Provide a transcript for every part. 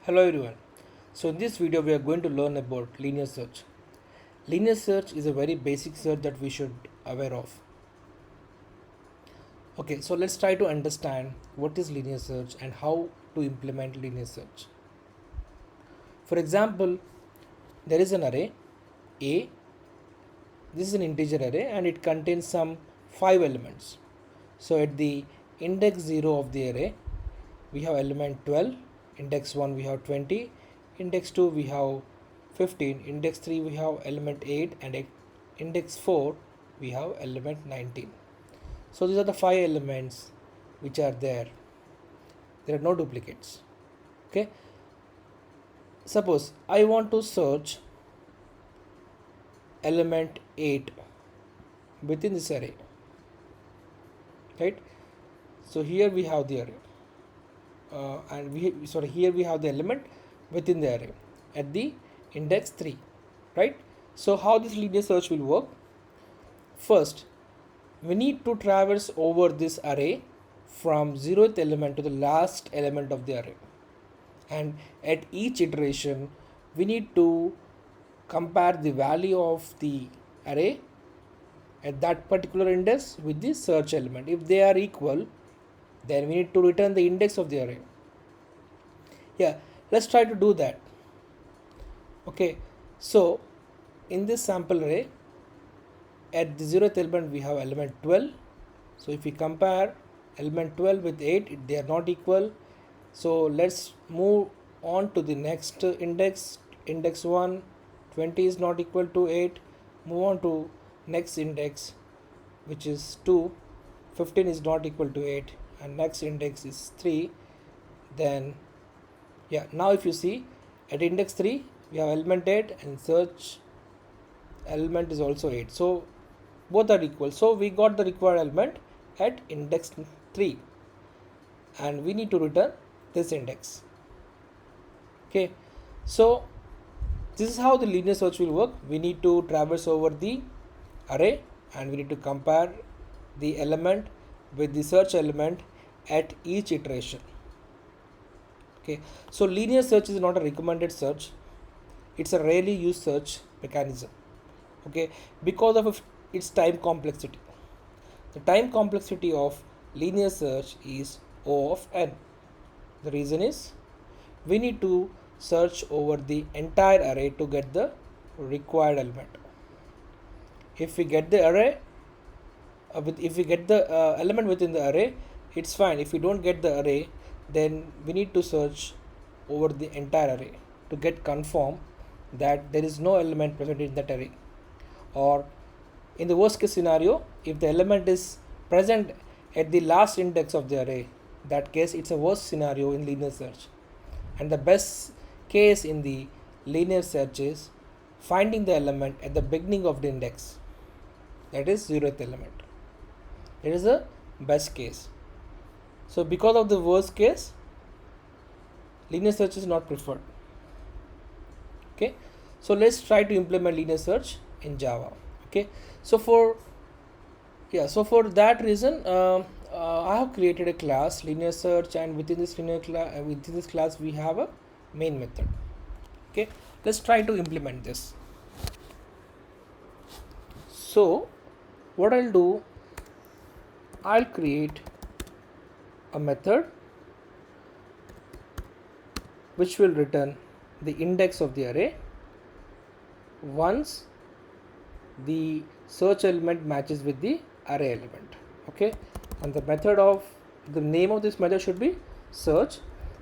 Hello everyone. So in this video we are going to learn about linear search. Linear search is a very basic search that we should aware of. Okay, so let's try to understand what is linear search and how to implement linear search. For example, there is an array A. This is an integer array and it contains some 5 elements. So at the index 0 of the array we have element 12, index 1 we have 20, index 2 we have 15, index 3 we have element 8, and index 4 we have element 19. So these are the 5 elements which are there. There are no duplicates. Okay, suppose I want to search element 8 within this array, right? So here we have the array here we have the element within the array at the index 3, right? So how this linear search will work? First, we need to traverse over this array from 0th element to the last element of the array, and at each iteration we need to compare the value of the array at that particular index with the search element. If they are equal, then we need to return the index of the array. Yeah, let's try to do that. Okay, so in this sample array at the 0th element we have element 12. So if we compare element 12 with 8, they are not equal. So let's move on to the next index. Index 1, 20 is not equal to 8. Move on to next index, which is 2. 15 is not equal to 8, and next index is 3. Then now if you see at index 3 we have element 8 and search element is also 8. So both are equal. So we got the required element at index 3 and we need to return this index. Okay, so this is how the linear search will work. We need to traverse over the array and we need to compare the element with the search element at each iteration. Okay, so linear search is not a recommended search. It's a rarely used search mechanism. Okay, because of its time complexity. The time complexity of linear search is O of n. The reason is we need to search over the entire array to get the required element. If we get the array if we get the element within the array, it's fine. If we don't get the array, then we need to search over the entire array to get confirm that there is no element present in that array. Or in the worst case scenario, if the element is present at the last index of the array, that case it's a worst scenario in linear search. And the best case in the linear search is finding the element at the beginning of the index, that is 0th element. It is the best case. So because of the worst case, linear search is not preferred. Okay, so let's try to implement linear search in Java. Okay, so for that reason I have created a class linear search, and within this class we have a main method. Okay, let's try to implement this. So what I'll do, I'll create a method which will return the index of the array once the search element matches with the array element. Okay, and the name of this method should be search,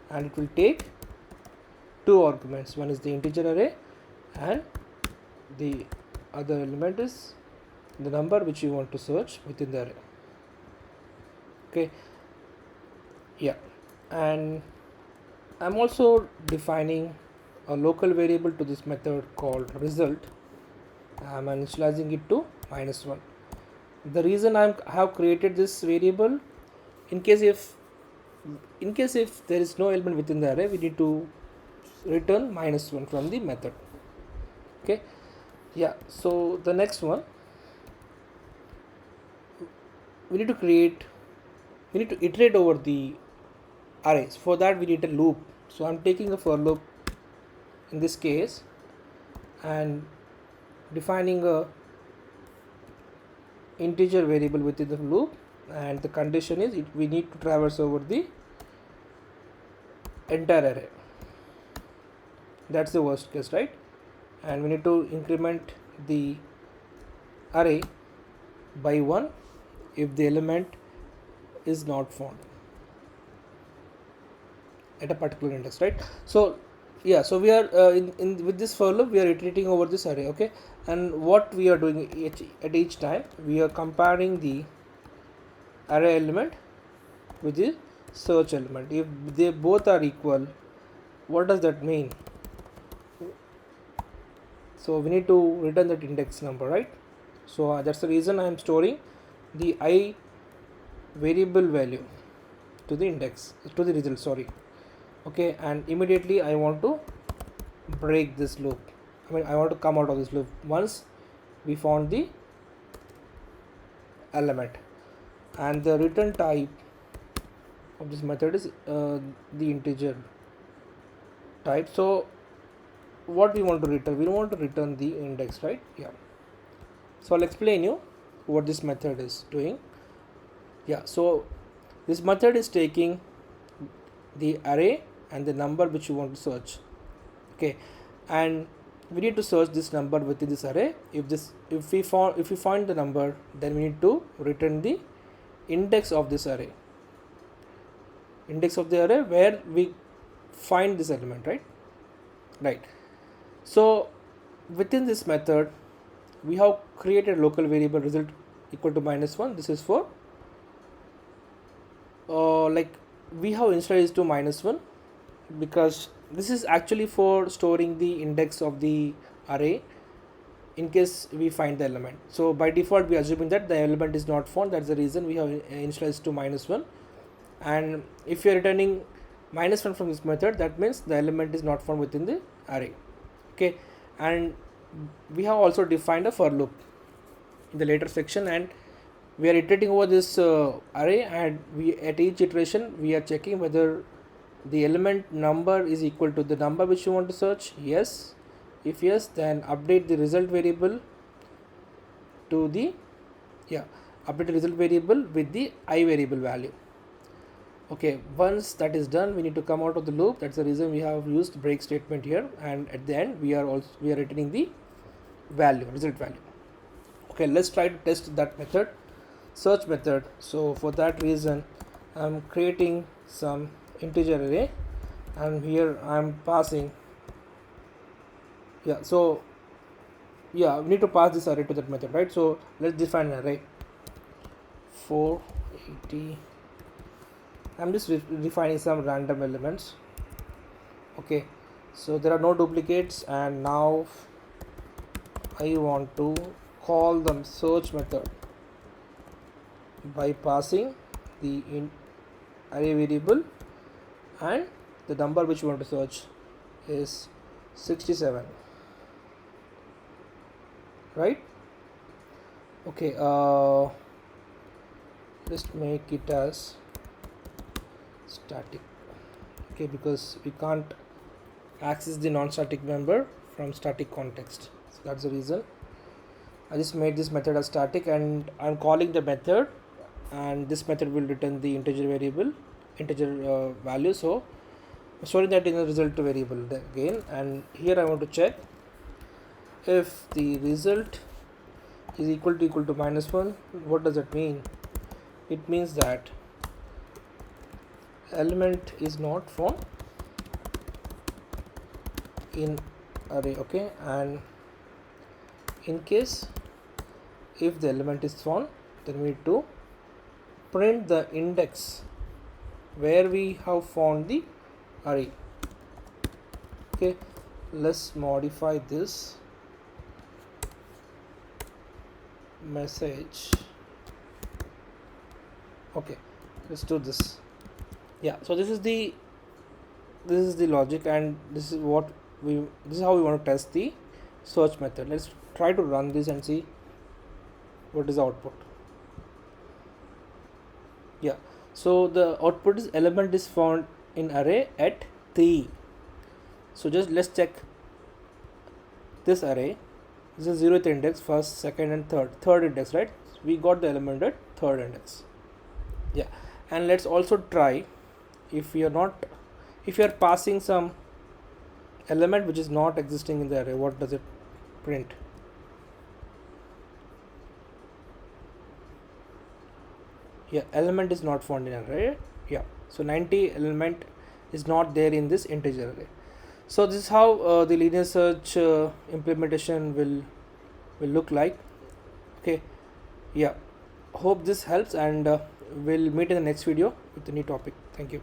and it will take two arguments. One is the integer array and the other element is the number which you want to search within the array. Okay, and I'm also defining a local variable to this method called result. I'm initializing it to -1. The reason I have created this variable, in case if there is no element within the array, we need to return -1 from the method. Okay, so the next one, we need to iterate over the arrays. For that we need a loop. So I'm taking a for loop in this case and defining a integer variable within the loop, and the condition is we need to traverse over the entire array. That's the worst case, right? And we need to increment the array by 1 if the element is not found at a particular index, right? So yeah, so we are in with this for loop we are iterating over this array, okay? And what we are doing at each time, we are comparing the array element with the search element. If they both are equal, what does that mean? So we need to return that index number, right? So that's the reason I am storing the I variable value to the index, to the result, sorry. Okay, and immediately I want to break this loop. I want to come out of this loop once we found the element. And the return type of this method is the integer type. So what we want to return, we don't want to return the index, right? Yeah, so I'll explain you what this method is doing. Yeah, so this method is taking the array and the number which you want to search, okay? And we need to search this number within this array. If we find the number, then we need to return the index of this array, where we find this element, right? So within this method we have created local variable result equal to -1. This is for like we have initialized to -1 because this is actually for storing the index of the array in case we find the element. So by default we are assuming that the element is not found. That's the reason we have initialized to -1. And if you are returning -1 from this method, that means the element is not found within the array, okay? And we have also defined a for loop in the later section, and we are iterating over this array, and we at each iteration we are checking whether the element number is equal to the number which you want to search. Yes, if yes, then update the result variable to the update the result variable with the I variable value. Okay, once that is done, we need to come out of the loop. That's the reason we have used break statement here, and at the end we are returning the result value. Okay, let's try to test that method, search method. So for that reason I'm creating some integer array, and here I'm passing we need to pass this array to that method, right? So let's define an array 480. I'm just defining some random elements, okay? So there are no duplicates, and now I want to call the search method by passing the array variable, and the number which you want to search is 67, right? Okay, just make it as static, okay, because we can't access the non-static member from static context. So that's the reason I just made this method as static, and I'm calling the method, and this method will return the integer value. So I'm storing that in the result variable again, and here I want to check if the result is equal to -1. What does that mean? It means that element is not found in array, okay? And in case if the element is found, then we need to print the index where we have found the array, okay? Let's modify this message, okay? Let's do this. Yeah, so this is the logic, and this is how we want to test the search method. Let's try to run this and see what is the output. Yeah, so the output is element is found in array at 3. So just let's check this array. This is 0th index, first, second, and third index, right? We got the element at third index. Yeah, and let's also try if you are passing some element which is not existing in the array, what does it print? Yeah, element is not found in array. Yeah, so 90 element is not there in this integer array. So this is how the linear search implementation will look like. Okay, yeah, hope this helps, and we'll meet in the next video with a new topic. Thank you.